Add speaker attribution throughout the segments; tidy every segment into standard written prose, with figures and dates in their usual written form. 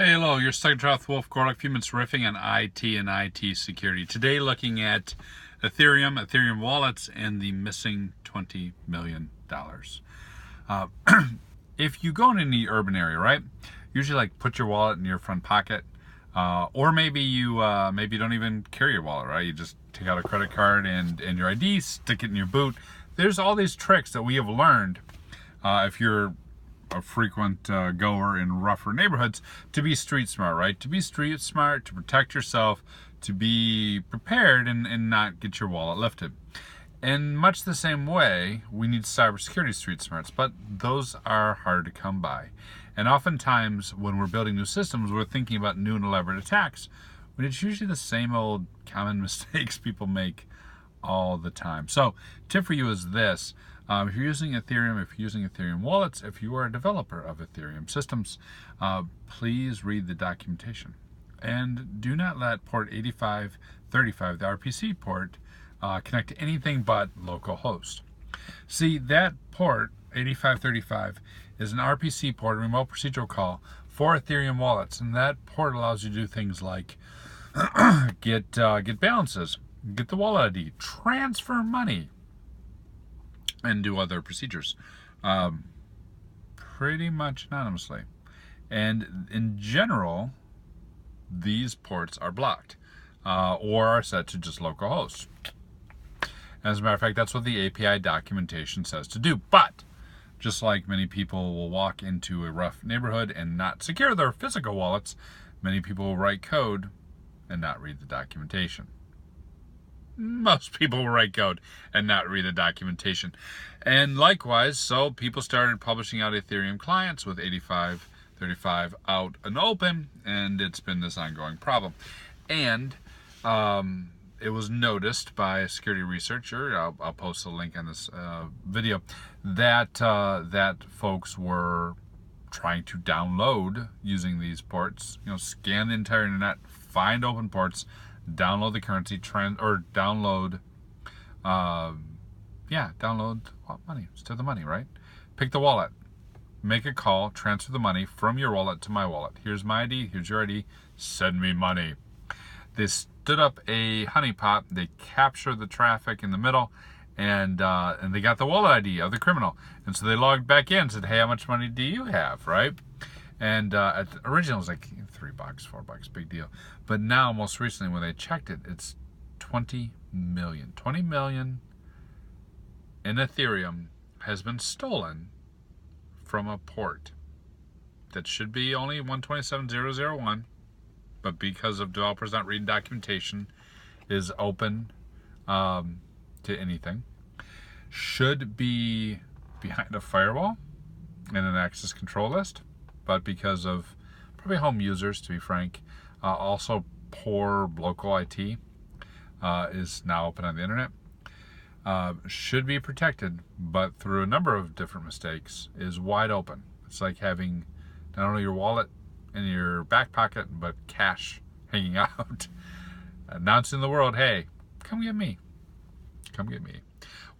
Speaker 1: Hey, hello, you're stuck with Wolf Gorlick, a few minutes riffing on IT and IT security. Today looking at Ethereum wallets, and the missing $20 million. If you go in any urban area, right, usually like put your wallet in your front pocket, or maybe you don't even carry your wallet, right? You just take out a credit card and your ID, stick it in your boot. There's all these tricks that we have learned if you're a frequent goer in rougher neighborhoods, to be street smart, right? To be street smart, to protect yourself, to be prepared and not get your wallet lifted. In much the same way, we need cybersecurity street smarts, but those are hard to come by. And oftentimes when we're building new systems, we're thinking about new and elaborate attacks, but it's usually the same old common mistakes people make all the time. So tip for you is this: if you're using Ethereum, if you're using Ethereum wallets, if you are a developer of Ethereum systems, please read the documentation. And do not let port 8535, the RPC port, connect to anything but localhost. See, that port 8535 is an RPC port, a remote procedural call for Ethereum wallets, and that port allows you to do things like get balances, get the wallet ID, transfer money, and do other procedures pretty much anonymously. And in general, these ports are blocked or are set to just localhost. As a matter of fact, that's what the API documentation says to do. But just like many people will walk into a rough neighborhood and not secure their physical wallets, many people will write code and not read the documentation. Most people will write code and not read the documentation. And likewise, so people started publishing out Ethereum clients with 8535 out and open, and it's been this ongoing problem. And it was noticed by a security researcher, I'll post a link on this video, that folks were trying to download using these ports, scan the entire internet, find open ports, download the currency, download money. It's to the money, right? Pick the wallet, make a call, transfer the money from your wallet to my wallet. Here's my ID, here's your ID, send me money. They stood up a honeypot, they captured the traffic in the middle, and they got the wallet ID of the criminal. And so they logged back in and said, hey, how much money do you have, right? And originally it was like $3, $4, big deal. But now, most recently, when they checked it, it's 20 million. 20 million in Ethereum has been stolen from a port that should be only 127.0.0.1, but because of developers not reading documentation, is open to anything. Should be behind a firewall and an access control list, but because of probably home users, to be frank, also poor local IT, is now open on the internet. Should be protected, but through a number of different mistakes, is wide open. It's like having not only your wallet in your back pocket, but cash hanging out, announcing to the world, hey, come get me. Come get me.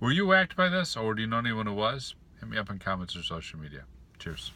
Speaker 1: Were you whacked by this, or do you know anyone who was? Hit me up in comments or social media. Cheers.